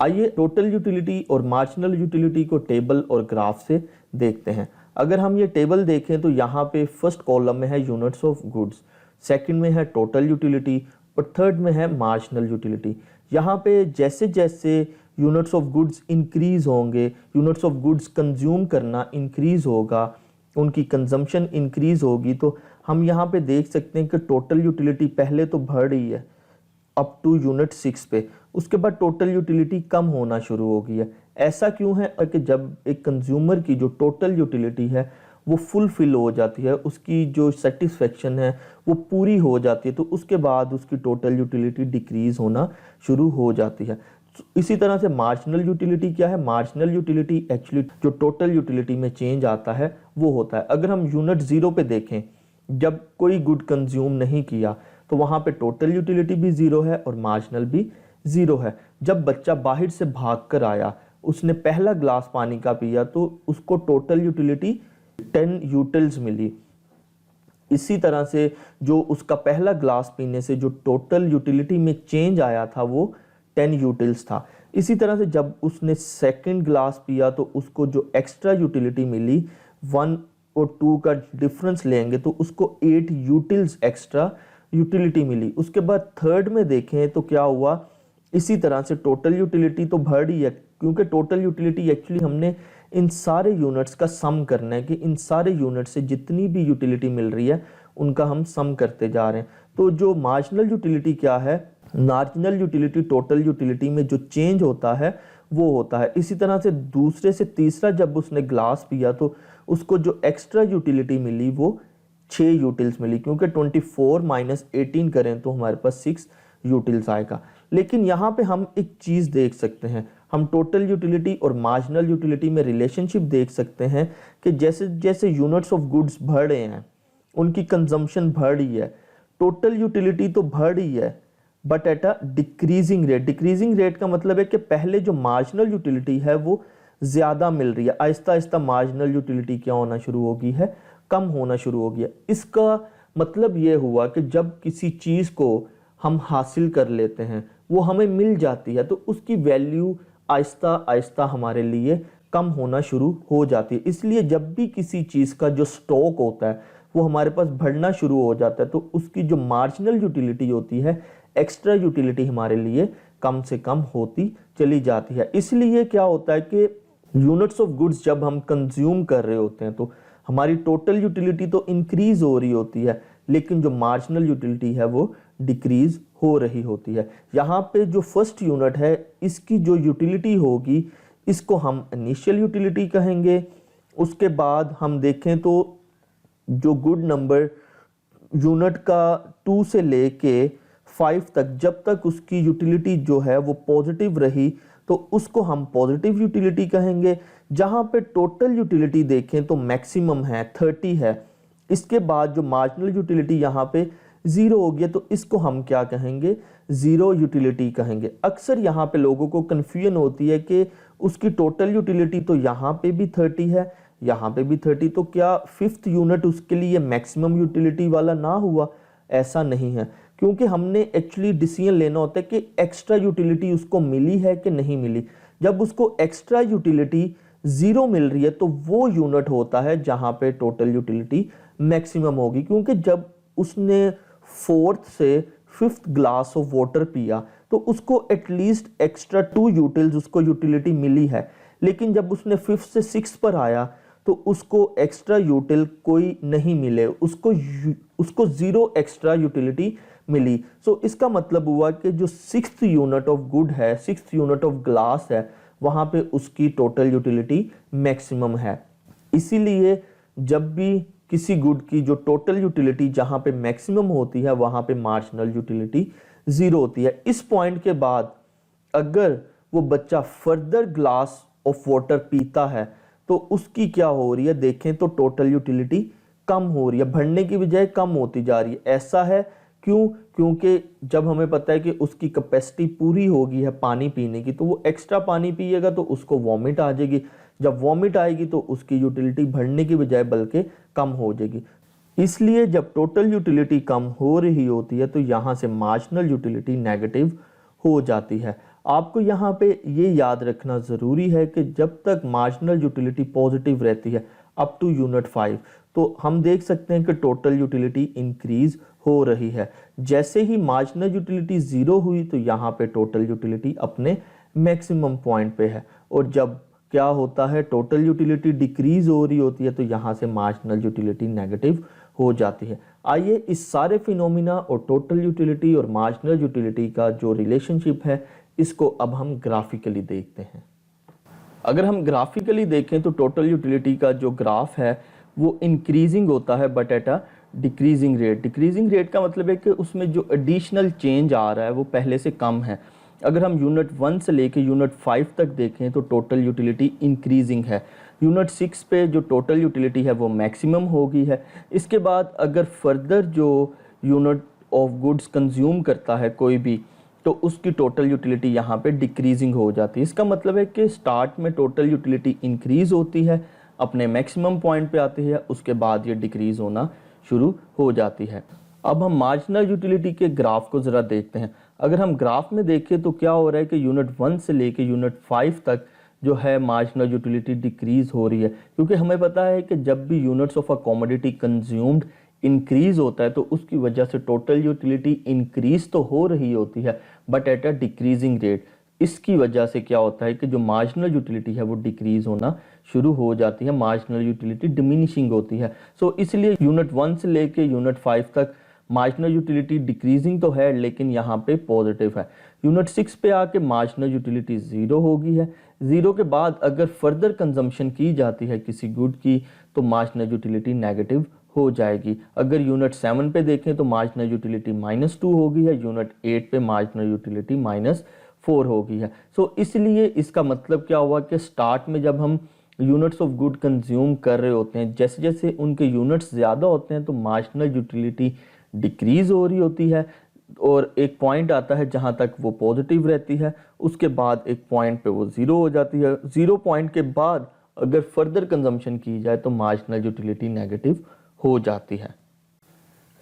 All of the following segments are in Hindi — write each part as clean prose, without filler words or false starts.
आइए टोटल यूटिलिटी और मार्जिनल यूटिलिटी को टेबल और ग्राफ से देखते हैं। अगर हम ये टेबल देखें तो यहाँ पे फर्स्ट कॉलम में है यूनिट्स ऑफ गुड्स, सेकंड में है टोटल यूटिलिटी और थर्ड में है मार्जिनल यूटिलिटी। यहाँ पे जैसे जैसे यूनिट्स ऑफ गुड्स इंक्रीज होंगे, यूनिट्स ऑफ गुड्स कंज्यूम करना इंक्रीज होगा, उनकी कंजम्पशन इंक्रीज होगी, तो हम यहाँ पे देख सकते हैं कि टोटल यूटिलिटी पहले तो बढ़ रही है अप टू यूनिट 6 पे, उसके बाद टोटल यूटिलिटी कम होना शुरू हो गई है। ऐसा क्यों है कि जब एक कंज्यूमर की जो टोटल यूटिलिटी है वो फुलफिल हो जाती है, उसकी जो सेटिस्फेक्शन है वो पूरी हो जाती है, तो उसके बाद उसकी टोटल यूटिलिटी डिक्रीज होना शुरू हो जाती है। इसी तरह से मार्जिनल यूटिलिटी क्या है? मार्जिनल यूटिलिटी एक्चुअली जो टोटल यूटिलिटी में चेंज आता है वो होता है। अगर हम यूनिट 0 पे देखें, जब कोई गुड कंज्यूम नहीं किया तो वहाँ पे टोटल यूटिलिटी भी 0 है और मार्जिनल भी 0 है। जब बच्चा बाहर से भाग कर आया, उसने पहला ग्लास पानी का पिया तो उसको टोटल यूटिलिटी 10 यूटिल्स मिली। इसी तरह से जो उसका पहला ग्लास पीने से जो टोटल यूटिलिटी में चेंज आया था वो 10 यूटिल्स था। इसी तरह से जब उसने सेकंड ग्लास पिया तो उसको जो एक्स्ट्रा यूटिलिटी मिली, 1 और 2 का डिफरेंस लेंगे तो उसको 8 यूटिल्स एक्स्ट्रा यूटिलिटी मिली। उसके बाद थर्ड में देखें तो क्या हुआ, इसी तरह से टोटल यूटिलिटी तो बढ़ रही है, क्योंकि टोटल यूटिलिटी एक्चुअली हमने इन सारे यूनिट्स का सम करना है कि इन सारे यूनिट से जितनी भी यूटिलिटी मिल रही है उनका हम सम करते जा रहे हैं। तो जो मार्जिनल यूटिलिटी क्या है? मार्जिनल यूटिलिटी टोटल यूटिलिटी में जो चेंज होता है वो होता है। इसी तरह से दूसरे से तीसरा जब उसने ग्लास पिया तो उसको जो एक्स्ट्रा यूटिलिटी मिली वो 6 यूटिल्स मिली, क्योंकि 24 माइनस 18 करें तो हमारे पास 6 यूटिल्स आएगा। लेकिन यहाँ पे हम एक चीज़ देख सकते हैं, हम टोटल यूटिलिटी और मार्जिनल यूटिलिटी में रिलेशनशिप देख सकते हैं कि जैसे जैसे यूनिट्स ऑफ गुड्स बढ़ रहे हैं, उनकी कंजम्पशन बढ़ रही है, टोटल यूटिलिटी तो बढ़ रही है but at a decreasing rate. Decreasing rate का मतलब है कि पहले जो मार्जिनल यूटिलिटी है वो ज़्यादा मिल रही है, आहिस्ता आहिस्ता मार्जिनल यूटिलिटी क्या होना शुरू हो गई है? कम होना शुरू हो गया। इसका मतलब ये हुआ कि जब किसी चीज़ को हम हासिल कर लेते हैं, वो हमें मिल जाती है, तो उसकी वैल्यू आहिस्ता आहिस्ता हमारे लिए कम होना शुरू हो जाती है। इसलिए जब भी किसी चीज़ का जो स्टॉक होता है वो हमारे पास बढ़ना शुरू हो जाता है तो उसकी जो मार्जिनल यूटिलिटी होती है, एक्स्ट्रा यूटिलिटी हमारे लिए कम से कम होती चली जाती है। इसलिए क्या होता है कि यूनिट्स ऑफ गुड्स जब हम कंज्यूम कर रहे होते हैं तो हमारी टोटल यूटिलिटी तो इंक्रीज हो रही होती है, लेकिन जो मार्जिनल यूटिलिटी है वो डिक्रीज हो रही होती है। यहाँ पे जो फर्स्ट यूनिट है इसकी जो यूटिलिटी होगी इसको हम इनिशियल यूटिलिटी कहेंगे। उसके बाद हम देखें तो जो गुड नंबर यूनिट का 2 से लेके 5 तक, जब तक उसकी यूटिलिटी जो है वो पॉजिटिव रही तो उसको हम पॉजिटिव यूटिलिटी कहेंगे। जहाँ पे टोटल यूटिलिटी देखें तो मैक्सिमम है 30 है, इसके बाद जो मार्जिनल यूटिलिटी यहाँ पे 0 हो गया तो इसको हम क्या कहेंगे? 0 यूटिलिटी कहेंगे। अक्सर यहाँ पे लोगों को कन्फ्यूजन होती है कि उसकी टोटल यूटिलिटी तो यहाँ पे भी 30 है, यहाँ पे भी 30, तो क्या 5th यूनिट उसके लिए मैक्सिमम यूटिलिटी वाला ना हुआ? ऐसा नहीं है, क्योंकि हमने एक्चुअली डिसीजन लेना होता है कि एक्स्ट्रा यूटिलिटी उसको मिली है कि नहीं मिली। जब उसको एक्स्ट्रा यूटिलिटी 0 मिल रही है तो वो यूनिट होता है जहाँ पे टोटल यूटिलिटी मैक्सिमम होगी, क्योंकि जब उसने 4th से 5th ग्लास ऑफ वाटर पिया तो उसको एटलीस्ट एक्स्ट्रा 2 यूटिल्स उसको यूटिलिटी मिली है। लेकिन जब उसने 5th से 6th पर आया तो उसको एक्स्ट्रा यूटिल कोई नहीं मिले, उसको 0 एक्स्ट्रा यूटिलिटी मिली। सो इसका मतलब हुआ कि जो 6th यूनिट ऑफ गुड है, 6th यूनिट ऑफ ग्लास है, वहाँ पे उसकी टोटल यूटिलिटी मैक्सिमम है। इसीलिए जब भी किसी गुड की जो टोटल यूटिलिटी जहाँ पे मैक्सिमम होती है वहाँ पे मार्जिनल यूटिलिटी 0 होती है। इस पॉइंट के बाद अगर वो बच्चा फर्दर ग्लास ऑफ वाटर पीता है तो उसकी क्या हो रही है? देखें तो टोटल यूटिलिटी कम हो रही है, बढ़ने की बजाय कम होती जा रही है। ऐसा है क्यों? क्योंकि जब हमें पता है कि उसकी कैपेसिटी पूरी होगी है पानी पीने की, तो वो एक्स्ट्रा पानी पिएगा तो उसको वॉमिट आ जाएगी। जब वॉमिट आएगी तो उसकी यूटिलिटी बढ़ने की बजाय बल्कि कम हो जाएगी। इसलिए जब टोटल यूटिलिटी कम हो रही होती है तो यहाँ से मार्जिनल यूटिलिटी नेगेटिव हो जाती है। आपको यहाँ पे ये याद रखना ज़रूरी है कि जब तक मार्जिनल यूटिलिटी पॉजिटिव रहती है अप टू यूनिट 5, तो हम देख सकते हैं कि टोटल यूटिलिटी इंक्रीज हो रही है। जैसे ही मार्जिनल यूटिलिटी 0 हुई तो यहाँ पे टोटल यूटिलिटी अपने मैक्सिमम पॉइंट पे है, और जब क्या होता है टोटल यूटिलिटी डिक्रीज हो रही होती है तो यहाँ से मार्जिनल यूटिलिटी नेगेटिव हो जाती है। आइए इस सारे फिनोमिना और टोटल यूटिलिटी और मार्जिनल यूटिलिटी का जो रिलेशनशिप है इसको अब हम ग्राफिकली देखते हैं। अगर हम ग्राफिकली देखें तो टोटल यूटिलिटी का जो ग्राफ है वो इंक्रीजिंग होता है but at a decreasing rate. Decreasing rate का मतलब है कि उसमें जो एडिशनल चेंज आ रहा है वो पहले से कम है। अगर हम यूनिट 1 से लेके यूनिट 5 तक देखें तो टोटल यूटिलिटी इंक्रीजिंग है। यूनिट 6 पे जो टोटल यूटिलिटी है वो मैक्सिमम हो गई है। इसके बाद अगर फर्दर जो यूनिट ऑफ गुड्स कंज्यूम करता है कोई भी, तो उसकी टोटल यूटिलिटी यहाँ पे डिक्रीजिंग हो जाती है। इसका मतलब है कि स्टार्ट में टोटल यूटिलिटी इंक्रीज होती है, अपने मैक्सिमम पॉइंट पे आती है, उसके बाद ये डिक्रीज होना शुरू हो जाती है। अब हम मार्जिनल यूटिलिटी के ग्राफ को ज़रा देखते हैं। अगर हम ग्राफ में देखें तो क्या हो रहा है कि यूनिट 1 से लेके यूनिट 5 तक जो है मार्जिनल यूटिलिटी डिक्रीज हो रही है, क्योंकि हमें पता है कि जब भी units of a commodity consumed increase होता है तो उसकी वजह से टोटल यूटिलिटी इंक्रीज तो हो रही होती है but at a decreasing rate. इसकी वजह से क्या होता है कि जो मार्जिनल यूटिलिटी है वो डिक्रीज होना शुरू हो जाती है, मार्जिनल यूटिलिटी डिमिनिशिंग होती है। सो इसलिए यूनिट 1 से लेके यूनिट 5 तक मार्जिनल यूटिलिटी डिक्रीजिंग तो है लेकिन यहाँ पे पॉजिटिव है। यूनिट 6 पे आके मार्जिनल यूटिलिटी 0 हो गई है। 0 के बाद अगर फर्दर कंजम्पशन की जाती है किसी गुड की तो मार्जिनल यूटिलिटी नेगेटिव हो जाएगी। अगर यूनिट 7 पे देखें तो मार्जिनल यूटिलिटी -2 हो गई है, यूनिट 8 पे मार्जिनल यूटिलिटी -4 हो गई है। सो इसलिए इसका मतलब क्या हुआ कि स्टार्ट में जब हम यूनिट्स ऑफ गुड कंज्यूम कर रहे होते हैं, जैसे जैसे उनके यूनिट्स ज़्यादा होते हैं तो मार्जिनल यूटिलिटी डिक्रीज हो रही होती है, और एक पॉइंट आता है जहाँ तक वो पॉजिटिव रहती है, उसके बाद एक पॉइंट पे वो 0 हो जाती है। 0 पॉइंट के बाद अगर फर्दर कंजम्पशन की जाए तो मार्जिनल यूटिलिटी नेगेटिव हो जाती है।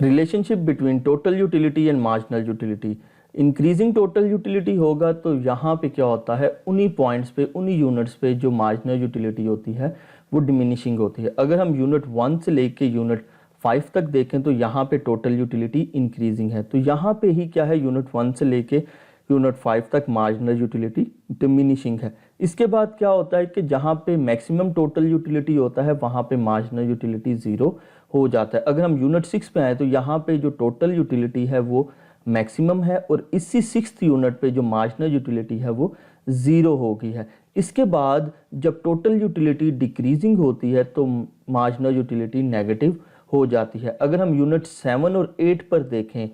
Relationship between total utility and marginal utility. Increasing total utility होगा तो यहाँ पे क्या होता है, उन्हीं पॉइंट्स पे, उन्हीं यूनिट्स पे जो मार्जिनल यूटिलिटी होती है वो डिमिनिशिंग होती है। अगर हम यूनिट 1 से लेके यूनिट 5 तक देखें तो यहाँ पे टोटल यूटिलिटी इंक्रीजिंग है, तो यहाँ पे ही क्या है, यूनिट 1 से लेके यूनिट 5 तक मार्जिनल यूटिलिटी डिमिनिशिंग है। इसके बाद क्या होता है कि जहाँ पे मैक्सिमम टोटल यूटिलिटी होता है वहाँ पे मार्जिनल यूटिलिटी 0 हो जाता है। अगर हम यूनिट 6 पे आए तो यहाँ पे जो टोटल यूटिलिटी है वो मैक्सिमम है, और इसी 6th यूनिट पे जो मार्जिनल यूटिलिटी है वो 0 हो गई है। इसके बाद जब टोटल यूटिलिटी डिक्रीजिंग होती है तो मार्जिनल यूटिलिटी नेगेटिव हो जाती है। अगर हम यूनिट 7 और 8 पर देखें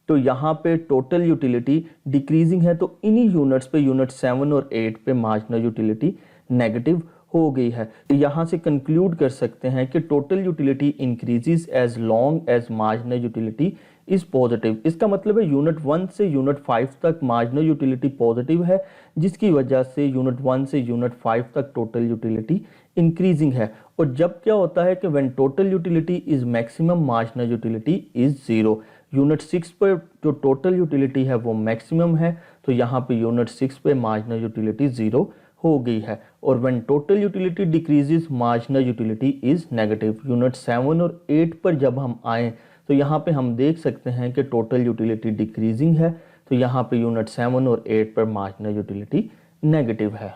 तो यहाँ पे टोटल यूटिलिटी डिक्रीजिंग है, तो इन्हीं यूनिट्स पे, यूनिट 7 और 8 पे मार्जिनल यूटिलिटी नेगेटिव हो गई है। यहाँ से कंक्लूड कर सकते हैं कि total utility increases as long as marginal utility is positive. इसका मतलब है यूनिट 1 से यूनिट 5 तक मार्जिनल यूटिलिटी पॉजिटिव है, जिसकी वजह से यूनिट 1 से यूनिट 5 तक टोटल यूटिलिटी इंक्रीजिंग है। और जब क्या होता है कि when total utility is maximum marginal utility is 0। Unit 6 पर जो टोटल यूटिलिटी है वो मैक्सिमम है, तो यहाँ पे यूनिट 6 पे मार्जिनल यूटिलिटी 0 हो गई है। और when total utility decreases marginal utility is negative. Unit 7 और 8 पर जब हम आए तो यहाँ पे हम देख सकते हैं कि टोटल यूटिलिटी डिक्रीजिंग है, तो यहाँ पे यूनिट 7 और 8 पर मार्जिनल यूटिलिटी नेगेटिव है।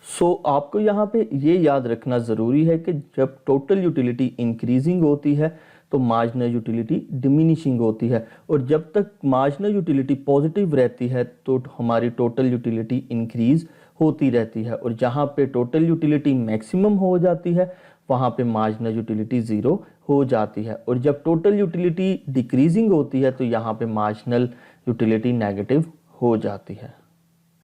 सो आपको यहाँ पे ये याद रखना ज़रूरी है कि जब टोटल यूटिलिटी इंक्रीजिंग होती है तो मार्जिनल यूटिलिटी डिमिनिशिंग होती है, और जब तक मार्जिनल यूटिलिटी पॉजिटिव रहती है तो हमारी टोटल यूटिलिटी इंक्रीज होती रहती है, और जहाँ पे टोटल यूटिलिटी मैक्सिमम हो जाती है वहाँ पे मार्जिनल यूटिलिटी 0 हो जाती है, और जब टोटल यूटिलिटी डिक्रीजिंग होती है तो यहाँ पे मार्जिनल यूटिलिटी नेगेटिव हो जाती है।